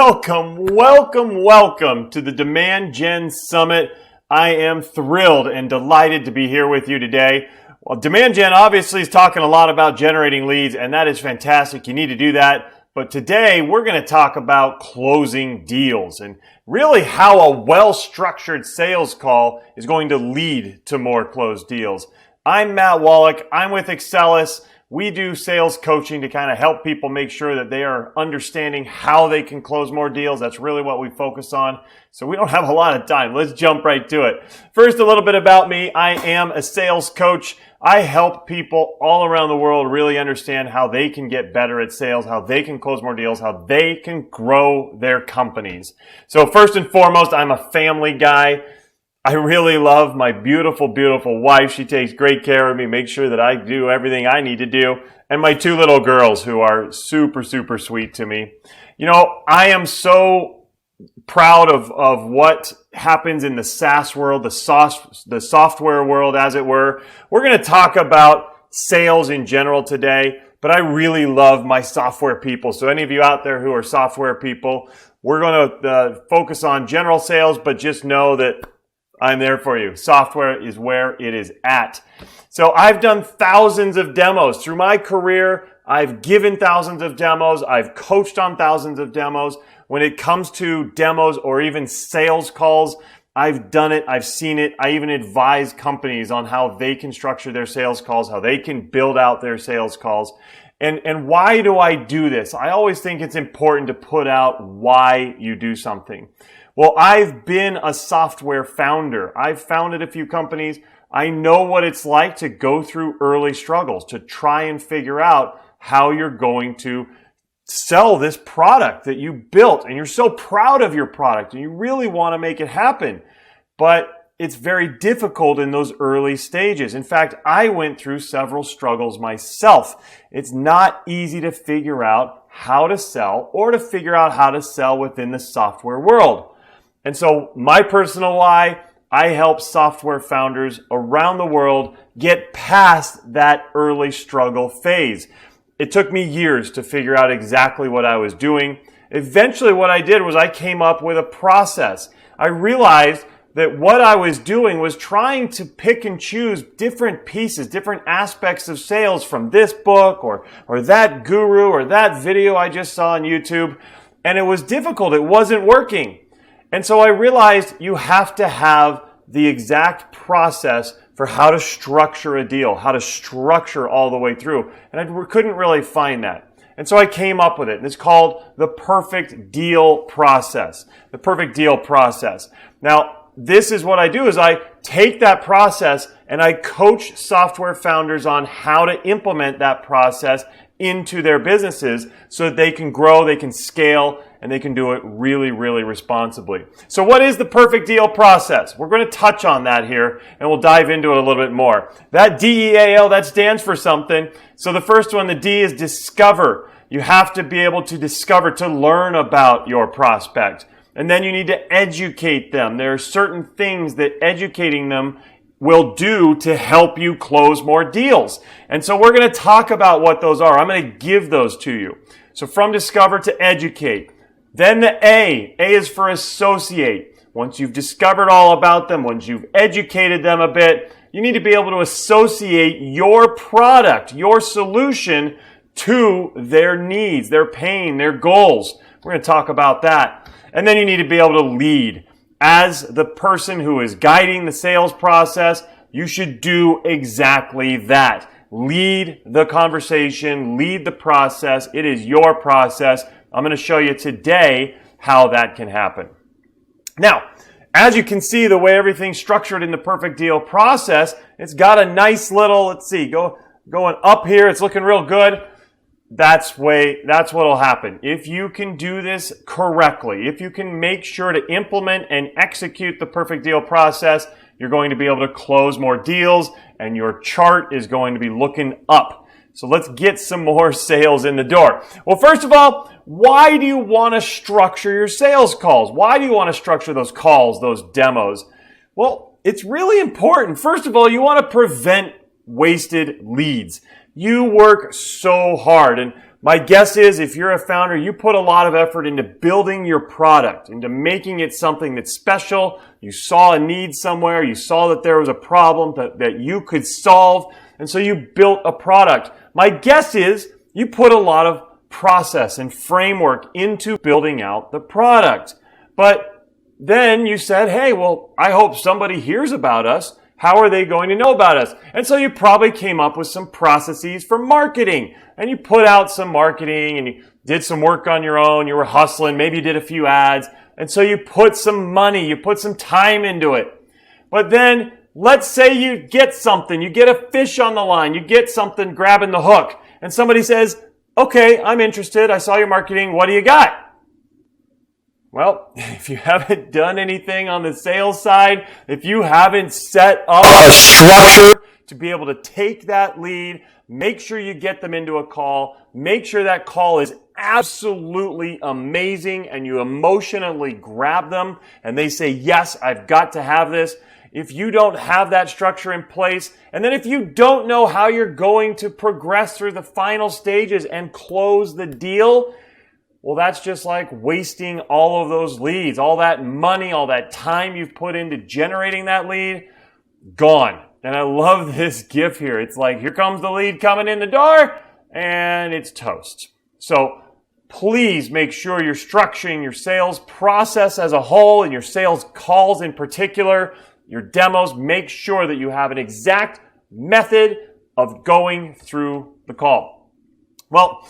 Welcome to the Demand Gen Summit. I am thrilled and delighted to be here with you today. Well, Demand Gen obviously is talking a lot about generating leads, and that is fantastic. You need to do that. But today we're going to talk about closing deals and really how a well-structured sales call is going to lead to more closed deals. I'm Matt Wolach. I'm with Excelis. We do sales coaching to kind of help people make sure that they are understanding how they can close more deals. That's really what we focus on. So we don't have a lot of time. Let's jump right to it. First, a little bit about me. I am a sales coach. I help people all around the world really understand how they can get better at sales, how they can close more deals, how they can grow their companies. So first and foremost, I'm a family guy. I really love my beautiful, beautiful wife. She takes great care of me, makes sure that I do everything I need to do. And my two little girls who are super, super sweet to me. You know, I am so proud of what happens in the SaaS world, the software world, as it were. We're going to talk about sales in general today, but I really love my software people. So any of you out there who are software people, we're going to focus on general sales, but just know that I'm there for you. Software is where it is at. So I've done thousands of demos through my career. I've given thousands of demos. I've coached on thousands of demos. When it comes to demos or even sales calls, I've done it. I've seen it. I even advise companies on how they can structure their sales calls, how they can build out their sales calls. And why do I do this? I always think it's important to put out why you do something. Well, I've been a software founder. I've founded a few companies. I know what it's like to go through early struggles, to try and figure out how you're going to sell this product that you built. And you're so proud of your product and you really want to make it happen. But it's very difficult in those early stages. In fact, I went through several struggles myself. It's not easy to figure out how to sell or to figure out how to sell within the software world. And so my personal why, I help software founders around the world get past that early struggle phase. It took me years to figure out exactly what I was doing. Eventually what I did was I came up with a process. I realized that what I was doing was trying to pick and choose different pieces, different aspects of sales from this book or that guru or that video I just saw on YouTube. And it was difficult. It wasn't working. And so I realized you have to have the exact process for how to structure a deal, how to structure all the way through. And I couldn't really find that. And so I came up with it. And it's called the perfect deal process. The perfect deal process. Now, this is what I do is I take that process and I coach software founders on how to implement that process into their businesses so that they can grow, they can scale, and they can do it really, really responsibly. So what is the perfect deal process? We're going to touch on that here, and we'll dive into it a little bit more. That DEAL, that stands for something. So the first one, the D, is discover. You have to be able to discover, to learn about your prospect. And then you need to educate them. There are certain things that educating them will do to help you close more deals. And so we're going to talk about what those are. I'm going to give those to you. So from discover to educate. Then the A is for associate. Once you've discovered all about them, once you've educated them a bit, you need to be able to associate your product, your solution to their needs, their pain, their goals. We're going to talk about that. And then you need to be able to lead. As the person who is guiding the sales process, you should do exactly that. Lead the conversation, lead the process. It is your process. I'm going to show you today how that can happen. Now, as you can see, the way everything's structured in the perfect deal process, it's got a nice little, let's see, going up here. It's looking real good. That's what'll happen. If you can do this correctly, if you can make sure to implement and execute the perfect deal process, you're going to be able to close more deals and your chart is going to be looking up. So let's get some more sales in the door. Well, first of all, why do you want to structure your sales calls? Why do you want to structure those calls, those demos? Well, it's really important. First of all, you want to prevent wasted leads. You work so hard, and My guess is if you're a founder, you put a lot of effort into building your product, into making it something that's special. You saw a need somewhere. You saw that there was a problem that you could solve. And so you built a product. My guess is you put a lot of process and framework into building out the product. But then you said, hey, well, I hope somebody hears about us. How are they going to know about us? And so you probably came up with some processes for marketing. And you put out some marketing and you did some work on your own. You were hustling. Maybe you did a few ads. And so you put some money, you put some time into it. But then let's say you get something. You get a fish on the line. You get something grabbing the hook. And somebody says, okay, I'm interested. I saw your marketing. What do you got? Well, if you haven't done anything on the sales side, if you haven't set up a structure to be able to take that lead, make sure you get them into a call, make sure that call is absolutely amazing and you emotionally grab them and they say, yes, I've got to have this. If you don't have that structure in place, and then if you don't know how you're going to progress through the final stages and close the deal, well, that's just like wasting all of those leads, all that money, all that time you've put into generating that lead, gone. And I love this GIF here. It's like, here comes the lead coming in the door, and it's toast. So please make sure you're structuring your sales process as a whole and your sales calls in particular, your demos. Make sure that you have an exact method of going through the call. Well,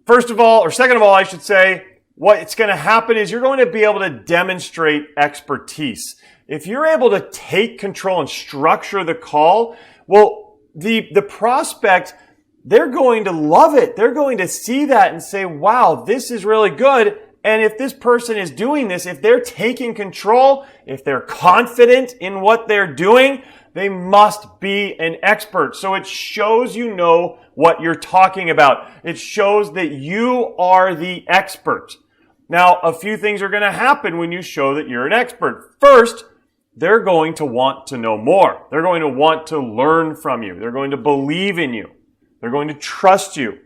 first of all, or second of all, I should say, what's going to happen is you're going to be able to demonstrate expertise. If you're able to take control and structure the call, well, the prospect, they're going to love it. They're going to see that and say, wow, this is really good. And if this person is doing this, if they're taking control, if they're confident in what they're doing, they must be an expert. So it shows you know what you're talking about. It shows that you are the expert. Now, a few things are going to happen when you show that you're an expert. First, they're going to want to know more. They're going to want to learn from you. They're going to believe in you. They're going to trust you.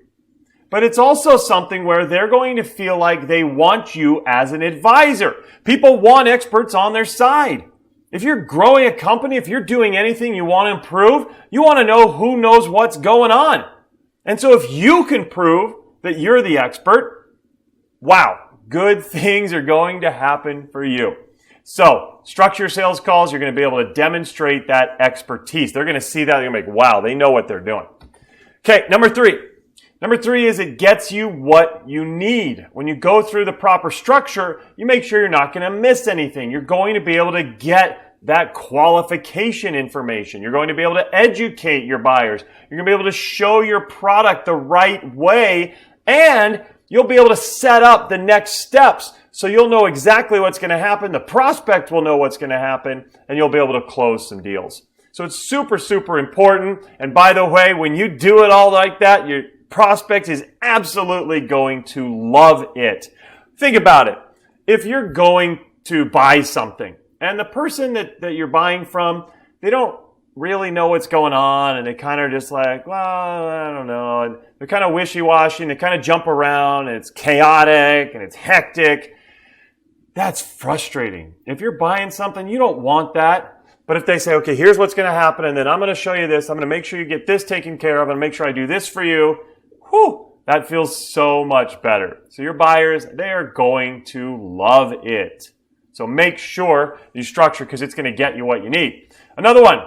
But it's also something where they're going to feel like they want you as an advisor. People want experts on their side. If you're growing a company, if you're doing anything you want to improve, you want to know who knows what's going on. And so if you can prove that you're the expert, wow, good things are going to happen for you. So structure your sales calls. You're going to be able to demonstrate that expertise. They're going to see that. They're going to be like, wow, they know what they're doing. Okay, number three. Number three is it gets you what you need. When you go through the proper structure, you make sure you're not going to miss anything. You're going to be able to get that qualification information. You're going to be able to educate your buyers. You're going to be able to show your product the right way, and you'll be able to set up the next steps so you'll know exactly what's going to happen. The prospect will know what's going to happen, and you'll be able to close some deals. So it's super, super important. And by the way, when you do it all like that, your prospect is absolutely going to love it. Think about it. If you're going to buy something and the person that you're buying from, they don't really know what's going on and they kind of just like, well, I don't know. And they're kind of wishy-washy and they kind of jump around and it's chaotic and it's hectic. That's frustrating. If you're buying something, you don't want that. But if they say, okay, here's what's going to happen and then I'm going to show you this. I'm going to make sure you get this taken care of. I'm going to make sure I do this for you. Whew, that feels so much better. So your buyers, they are going to love it. So make sure you structure because it's going to get you what you need. Another one,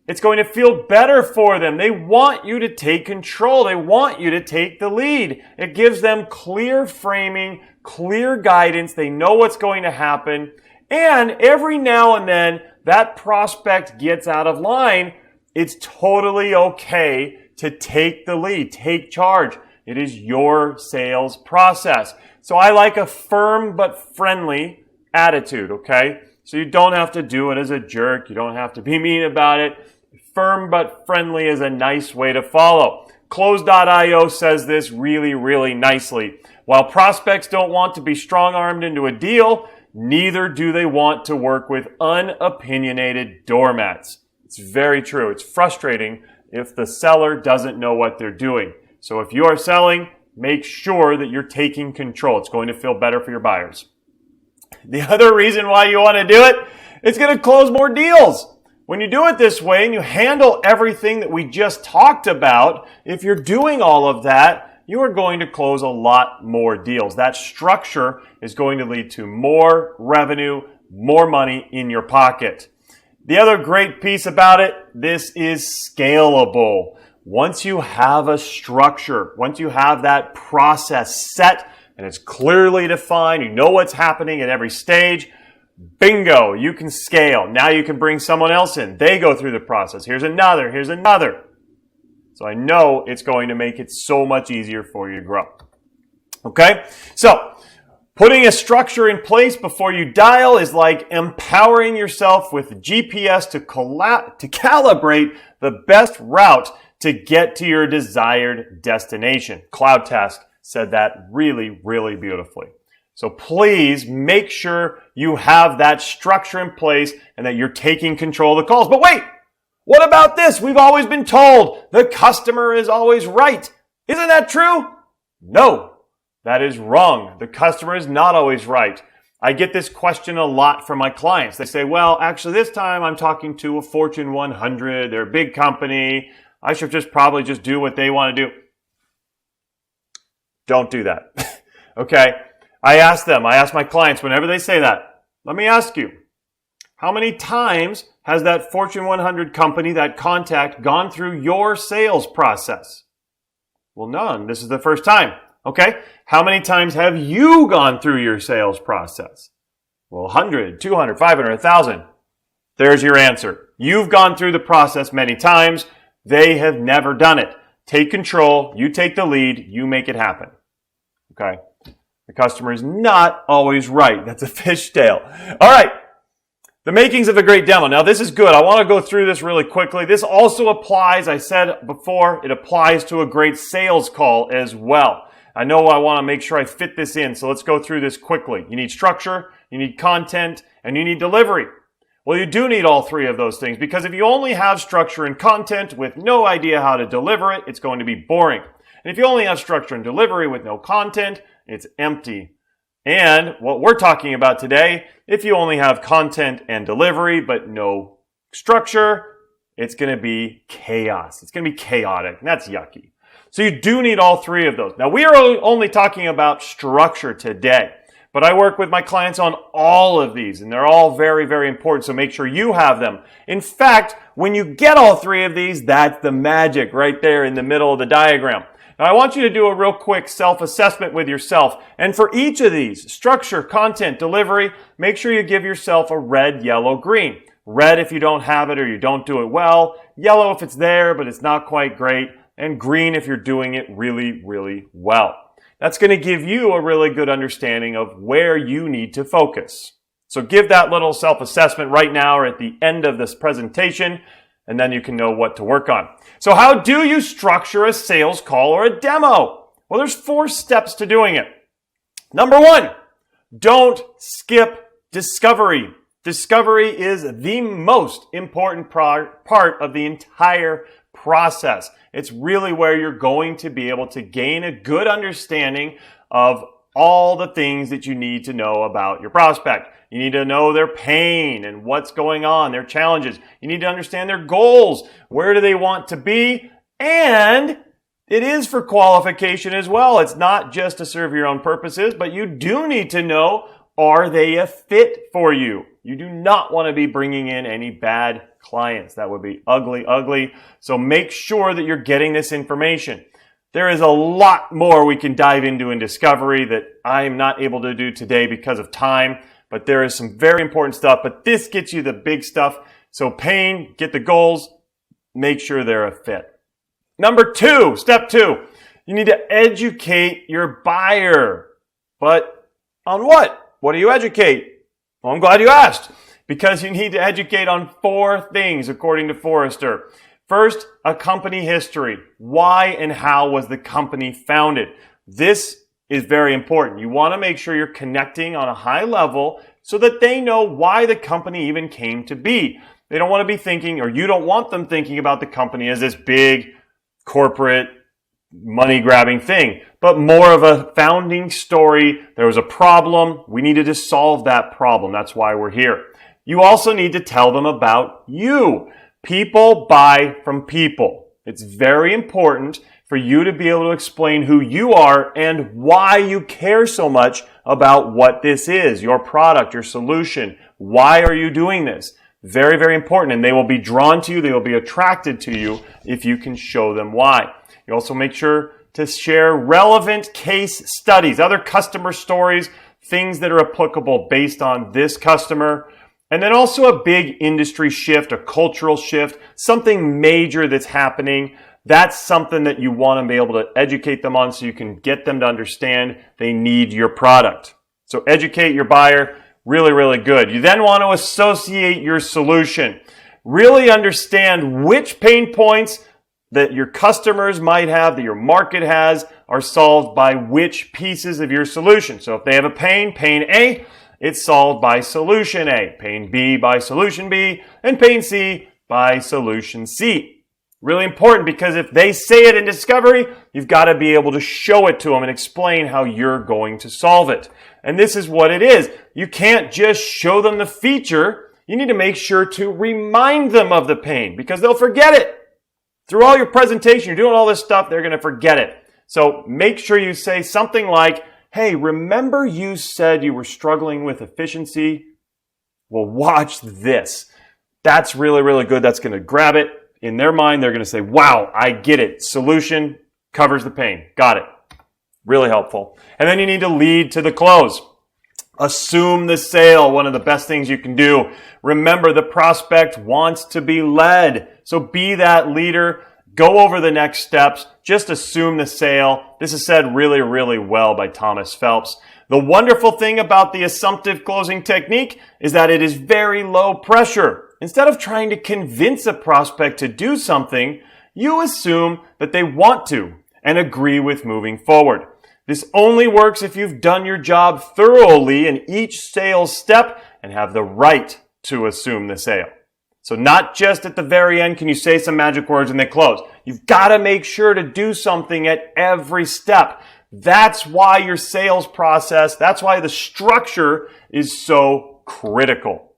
it's going to feel better for them. They want you to take control. They want you to take the lead. It gives them clear framing, clear guidance. They know what's going to happen. And every now and then that prospect gets out of line. It's totally okay to take the lead, take charge. It is your sales process. So I like a firm but friendly attitude, okay? So you don't have to do it as a jerk. You don't have to be mean about it. Firm but friendly is a nice way to follow. Close.io says this really, really nicely. While prospects don't want to be strong-armed into a deal, neither do they want to work with unopinionated doormats. It's very true. It's frustrating if the seller doesn't know what they're doing. So if you are selling, Make sure that you're taking control. It's going to feel better for your buyers. The other reason why you want to do it, it's going to close more deals. When you do it this way and you handle everything that we just talked about, if you're doing all of that, you are going to close a lot more deals. That structure is going to lead to more revenue, more money in your pocket. The other great piece about it, this is scalable. Once you have a structure, once you have that process set and it's clearly defined, you know what's happening at every stage, bingo, you can scale. Now you can bring someone else in. They go through the process. Here's another. So I know it's going to make it so much easier for you to grow. Okay? So, putting a structure in place before you dial is like empowering yourself with GPS to calibrate the best route to get to your desired destination. Cloud Task said that really, really beautifully. So please make sure you have that structure in place and that you're taking control of the calls. But wait, what about this? We've always been told the customer is always right. Isn't that true? No. That is wrong. The customer is not always right. I get this question a lot from my clients. They say, well, actually this time I'm talking to a Fortune 100. They're a big company. I should probably just do what they want to do. Don't do that. Okay? I ask my clients whenever they say that, let me ask you, how many times has that Fortune 100 company, that contact, gone through your sales process? Well, none. This is the first time. Okay, how many times have you gone through your sales process? Well, 100, 200, 500, 1,000. There's your answer. You've gone through the process many times. They have never done it. Take control. You take the lead. You make it happen. Okay, the customer is not always right. That's a fishtail. All right, the makings of a great demo. Now, this is good. I want to go through this really quickly. This also applies, I said before, it applies to a great sales call as well. I know I want to make sure I fit this in, so let's go through this quickly. You need structure, you need content, and you need delivery. Well, you do need all three of those things because if you only have structure and content with no idea how to deliver it, it's going to be boring. And if you only have structure and delivery with no content, it's empty. And what we're talking about today, if you only have content and delivery but no structure, it's going to be chaos. It's going to be chaotic, and that's yucky. So you do need all three of those. Now, we are only talking about structure today, but I work with my clients on all of these, and they're all very, very important, so make sure you have them. In fact, when you get all three of these, that's the magic right there in the middle of the diagram. Now, I want you to do a real quick self-assessment with yourself, and for each of these, structure, content, delivery, make sure you give yourself a red, yellow, green. Red if you don't have it or you don't do it well, yellow if it's there but it's not quite great, and green if you're doing it really, really well. That's going to give you a really good understanding of where you need to focus. So give that little self-assessment right now or at the end of this presentation, and then you can know what to work on. So how do you structure a sales call or a demo? Well, there's 4 steps to doing it. Number 1, don't skip discovery. Discovery is the most important part of the entire process. It's really where you're going to be able to gain a good understanding of all the things that you need to know about your prospect. You need to know their pain and what's going on, their challenges. You need to understand their goals. Where do they want to be? And it is for qualification as well. It's not just to serve your own purposes, but you do need to know, are they a fit for you? You do not want to be bringing in any bad clients. That would be ugly, ugly. So make sure that you're getting this information. There is a lot more we can dive into in discovery that I am not able to do today because of time, but there is some very important stuff, but this gets you the big stuff. So pain, get the goals, make sure they're a fit. Number 2, step 2, you need to educate your buyer. But on what? What do you educate? Well, I'm glad you asked, because you need to educate on 4 things according to Forrester. First, a company history. Why and how was the company founded? This is very important. You want to make sure you're connecting on a high level so that they know why the company even came to be. They don't want to be thinking, or you don't want them thinking about the company as this big corporate money grabbing thing, but more of a founding story. There was a problem. We needed to solve that problem. That's why we're here. You also need to tell them about you. People buy from people. It's very important for you to be able to explain who you are and why you care so much about what this is, your product, your solution. Why are you doing this? Very, very important. And they will be drawn to you. They will be attracted to you if you can show them why. You also make sure to share relevant case studies, other customer stories, things that are applicable based on this customer. And then also a big industry shift, a cultural shift, something major that's happening. That's something that you want to be able to educate them on so you can get them to understand they need your product. So educate your buyer, really, really good. You then want to associate your solution. Really understand which pain points that your customers might have, that your market has, are solved by which pieces of your solution. So if they have a pain A, it's solved by solution A, pain B by solution B, and pain C by solution C. Really important because if they say it in discovery, you've got to be able to show it to them and explain how you're going to solve it. And this is what it is. You can't just show them the feature. You need to make sure to remind them of the pain because they'll forget it. Through all your presentation, you're doing all this stuff, they're going to forget it. So make sure you say something like, hey, remember you said you were struggling with efficiency? Well, watch this. That's really, really good. That's going to grab it. In their mind, they're going to say, wow, I get it. Solution covers the pain. Got it. Really helpful. And then you need to lead to the close. Assume the sale, one of the best things you can do. Remember, the prospect wants to be led. So be that leader. Go over the next steps. Just assume the sale. This is said really, really well by Thomas Phelps. The wonderful thing about the assumptive closing technique is that it is very low pressure. Instead of trying to convince a prospect to do something, you assume that they want to and agree with moving forward. This only works if you've done your job thoroughly in each sales step and have the right to assume the sale. So not just at the very end can you say some magic words and they close. You've got to make sure to do something at every step. That's why your sales process, that's why the structure is so critical.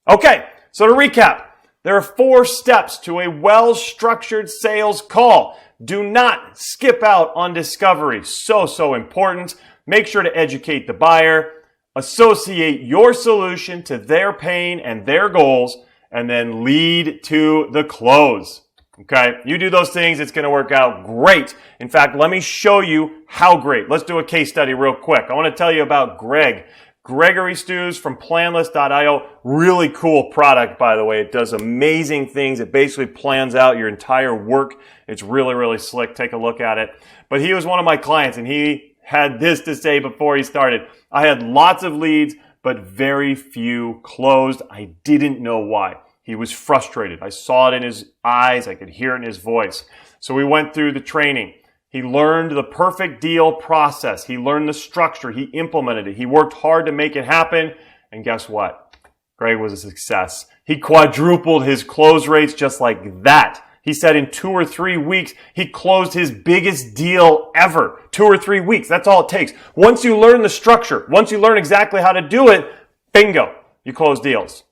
Okay, so to recap, there are 4 steps to a well-structured sales call. Do not skip out on discovery. So important. Make sure to educate the buyer, associate your solution to their pain and their goals, and then lead to the close. Okay, you do those things, it's going to work out great. In fact, let me show you how great. Let's do a case study real quick. I want to tell you about Gregory Stews from Planlist.io. Really cool product, by the way. It does amazing things. It basically plans out your entire work. It's really, really slick. Take a look at it. But he was one of my clients, and he had this to say before he started. I had lots of leads, but very few closed. I didn't know why. He was frustrated. I saw it in his eyes. I could hear it in his voice. So we went through the training. He learned the perfect deal process. He learned the structure. He implemented it. He worked hard to make it happen. And guess what? Greg was a success. He quadrupled his close rates just like that. He said in 2 or 3 weeks, he closed his biggest deal ever. 2 or 3 weeks. That's all it takes. Once you learn the structure, once you learn exactly how to do it, bingo, you close deals.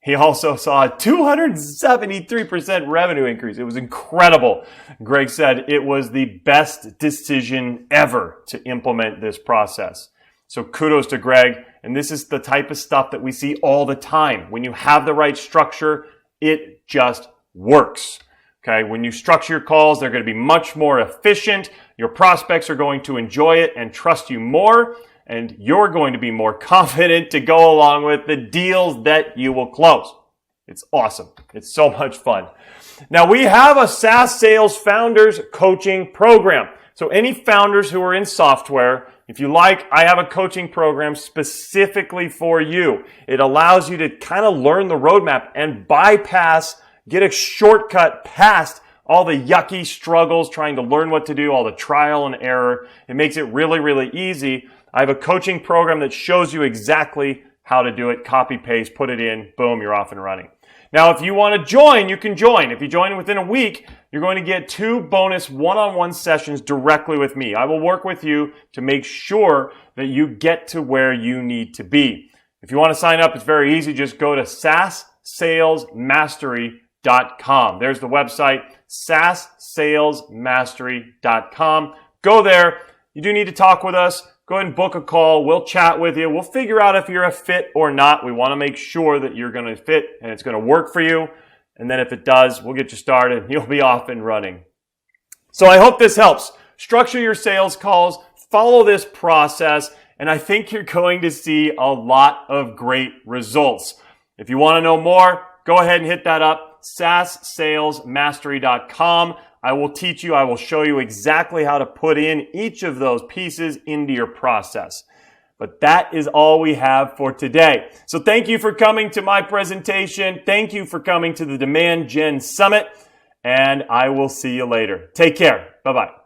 He also saw a 273% revenue increase. It was incredible. Greg said it was the best decision ever to implement this process. So kudos to Greg. And this is the type of stuff that we see all the time. When you have the right structure, it just works. Okay, when you structure your calls, they're going to be much more efficient. Your prospects are going to enjoy it and trust you more. And you're going to be more confident to go along with the deals that you will close. It's awesome. It's so much fun. Now, we have a SAS Sales Founders Coaching Program. So any founders who are in software, if you like, I have a coaching program specifically for you. It allows you to kind of learn the roadmap and get a shortcut past all the yucky struggles trying to learn what to do, all the trial and error. It makes it really, really easy. I have a coaching program that shows you exactly how to do it. Copy, paste, put it in, boom, you're off and running. Now, if you want to join, you can join. If you join within a week, you're going to get 2 bonus one-on-one sessions directly with me. I will work with you to make sure that you get to where you need to be. If you want to sign up, it's very easy. Just go to sassalesmastery.com. There's the website, sassalesmastery.com. Go there. You do need to talk with us. Go ahead and book a call. We'll chat with you. We'll figure out if you're a fit or not. We want to make sure that you're going to fit and it's going to work for you. And then if it does, we'll get you started and you'll be off and running. So I hope this helps. Structure your sales calls, follow this process, and I think you're going to see a lot of great results. If you want to know more, go ahead and hit that up, sassalesmastery.com. I will teach you, I will show you exactly how to put in each of those pieces into your process. But that is all we have for today. So thank you for coming to my presentation. Thank you for coming to the Demand Gen Summit, and I will see you later. Take care. Bye-bye.